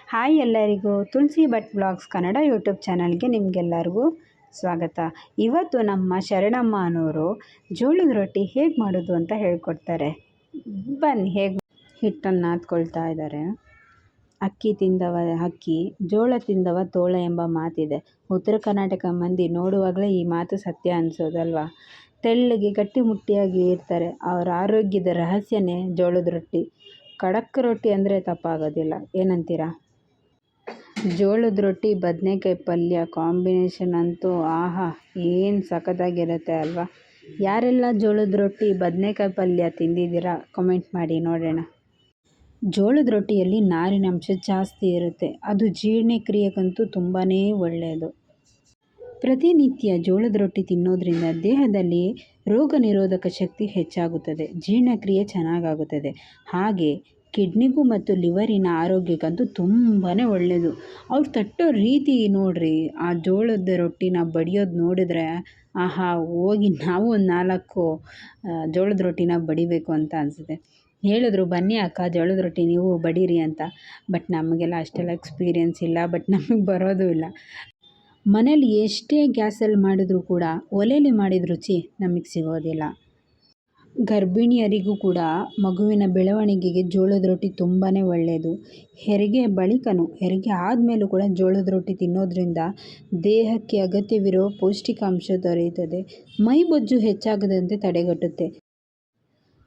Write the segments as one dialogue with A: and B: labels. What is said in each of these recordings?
A: Hi ಎಲ್ಲರಿಗೂ ತುಳಸಿ Bhat blogs Kannada YouTube ಚಾನಲ್ಗೆ ನಿಮಗೆಲ್ಲರಿಗೂ ಸ್ವಾಗತ. ಇವತ್ತು ನಮ್ಮ ಶರಣಮ್ಮ ಅನ್ನೋರು ಜೋಳದ ರೊಟ್ಟಿ ಹೇಗೆ ಮಾಡೋದು ಅಂತ ಹೇಳ್ಕೊಡ್ತಾರೆ. ಬನ್ನಿ. ಹೇಗೆ ಹಿಟ್ಟನ್ನು ನಾದ್ಕೊಳ್ತಾ ಇದ್ದಾರೆ. ಅಕ್ಕಿ ತಿಂದವ ಅಕ್ಕಿ, ಜೋಳ ತಿಂದವ ತೋಳ ಎಂಬ ಮಾತಿದೆ. ಉತ್ತರ ಕರ್ನಾಟಕ ಮಂದಿ ನೋಡುವಾಗಲೇ ಈ ಮಾತು ಸತ್ಯ ಅನಿಸೋದಲ್ವಾ. ತೆಳ್ಳಗೆ ಗಟ್ಟಿಮುಟ್ಟಿಯಾಗಿ ಇರ್ತಾರೆ. ಅವರ ಆರೋಗ್ಯದ ರಹಸ್ಯನೇ ಜೋಳದ ರೊಟ್ಟಿ. ಖಡಕ್ ರೊಟ್ಟಿ ಅಂದರೆ ತಪ್ಪಾಗೋದಿಲ್ಲ, ಏನಂತೀರಾ? ಜೋಳದ ರೊಟ್ಟಿ ಬದನೆಕಾಯಿ ಪಲ್ಯ ಕಾಂಬಿನೇಷನ್ ಅಂತೂ ಆಹಾ, ಏನು ಸಖತ್ತಾಗಿರುತ್ತೆ ಅಲ್ವಾ. ಯಾರೆಲ್ಲ ಜೋಳದ ರೊಟ್ಟಿ ಬದನೆಕಾಯಿ ಪಲ್ಯ ತಿಂದಿದ್ದೀರಾ ಕಮೆಂಟ್ ಮಾಡಿ ನೋಡೋಣ. ಜೋಳದ ರೊಟ್ಟಿಯಲ್ಲಿ ನಾರಿನಂಶ ಜಾಸ್ತಿ ಇರುತ್ತೆ. ಅದು ಜೀರ್ಣಕ್ರಿಯೆಗಂತೂ ತುಂಬಾ ಒಳ್ಳೆಯದು. ಪ್ರತಿನಿತ್ಯ ಜೋಳದ ರೊಟ್ಟಿ ತಿನ್ನೋದ್ರಿಂದ ದೇಹದಲ್ಲಿ ರೋಗ ನಿರೋಧಕ ಶಕ್ತಿ ಹೆಚ್ಚಾಗುತ್ತದೆ, ಜೀರ್ಣಕ್ರಿಯೆ ಚೆನ್ನಾಗಾಗುತ್ತದೆ. ಹಾಗೆ ಕಿಡ್ನಿಗೂ ಮತ್ತು ಲಿವರಿನ ಆರೋಗ್ಯಕ್ಕಂತೂ ತುಂಬಾ ಒಳ್ಳೆಯದು. ಅವ್ರು ತಟ್ಟೋ ರೀತಿ ನೋಡ್ರಿ, ಆ ಜೋಳದ ರೊಟ್ಟಿನ ಬಡಿಯೋದು ನೋಡಿದ್ರೆ ಆಹಾ, ಹೋಗಿ ನಾವು ಒಂದು 4 ಜೋಳದ ರೊಟ್ಟಿನ ಬಡಿಬೇಕು ಅಂತ ಅನಿಸುತ್ತೆ. ಹೇಳಿದ್ರು, ಬನ್ನಿ ಅಕ್ಕ ಜೋಳದ ರೊಟ್ಟಿ ನೀವು ಬಡೀರಿ ಅಂತ. ಬಟ್ ನಮಗೆಲ್ಲ ಅಷ್ಟೆಲ್ಲ ಎಕ್ಸ್ಪೀರಿಯೆನ್ಸ್ ಇಲ್ಲ, ಬಟ್ ನಮಗೆ ಬರೋದು ಇಲ್ಲ. ಮನೇಲಿ ಎಷ್ಟೇ ಗ್ಯಾಸಲ್ಲಿ ಮಾಡಿದ್ರೂ ಕೂಡ ಒಲೆಯಲ್ಲಿ ಮಾಡಿದ ರುಚಿ ನಮಗೆ ಸಿಗೋದಿಲ್ಲ. ಗರ್ಭಿಣಿಯರಿಗೂ ಕೂಡ ಮಗುವಿನ ಬೆಳವಣಿಗೆಗೆ ಜೋಳದ ರೊಟ್ಟಿ ತುಂಬಾ ಒಳ್ಳೆಯದು. ಹೆರಿಗೆ ಬಳಿಕನೂ ಹೆರಿಗೆ ಆದಮೇಲೂ ಕೂಡ ಜೋಳದ ರೊಟ್ಟಿ ತಿನ್ನೋದ್ರಿಂದ ದೇಹಕ್ಕೆ ಅಗತ್ಯವಿರೋ ಪೌಷ್ಟಿಕಾಂಶ ದೊರೆಯುತ್ತದೆ. ಮೈ ಬೊಜ್ಜು ಹೆಚ್ಚಾಗದಂತೆ ತಡೆಗಟ್ಟುತ್ತೆ.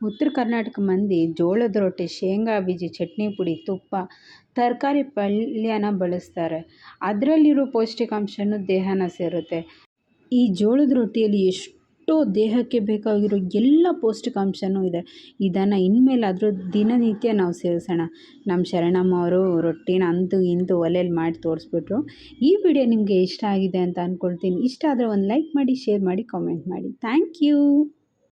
A: ಉತ್ತರ ಕರ್ನಾಟಕ ಮಂದಿ ಜೋಳದ ರೊಟ್ಟಿ ಶೇಂಗಾ ಬೀಜ ಚಟ್ನಿ ಪುಡಿ, ತುಪ್ಪ, ತರಕಾರಿ ಪಲ್ಯನ ಬಳಸ್ತಾರೆ. ಅದರಲ್ಲಿರೋ ಪೌಷ್ಟಿಕಾಂಶನೂ ದೇಹನ ಸೇರುತ್ತೆ. ಈ ಜೋಳದ ರೊಟ್ಟಿಯಲ್ಲಿ ಎಷ್ಟೋ ದೇಹಕ್ಕೆ ಬೇಕಾಗಿರೋ ಎಲ್ಲ ಪೌಷ್ಟಿಕಾಂಶನೂ ಇದೆ. ಇದನ್ನು ಇನ್ಮೇಲಾದರೂ ದಿನನಿತ್ಯ ನಾವು ಸೇವಿಸೋಣ. ನಮ್ಮ ಶರಣಮ್ಮ ಅವರು ರೊಟ್ಟಿನ ಅಂತೂ ಇಂತೂ ಒಲೆಯಲ್ಲಿ ಮಾಡಿ ತೋರಿಸ್ಬಿಟ್ರು. ಈ ವಿಡಿಯೋ ನಿಮಗೆ ಇಷ್ಟ ಆಗಿದೆ ಅಂತ ಅಂದ್ಕೊಳ್ತೀನಿ. ಇಷ್ಟ ಆದರೆ ಒಂದು ಲೈಕ್ ಮಾಡಿ, ಶೇರ್ ಮಾಡಿ, ಕಾಮೆಂಟ್ ಮಾಡಿ. Thank you.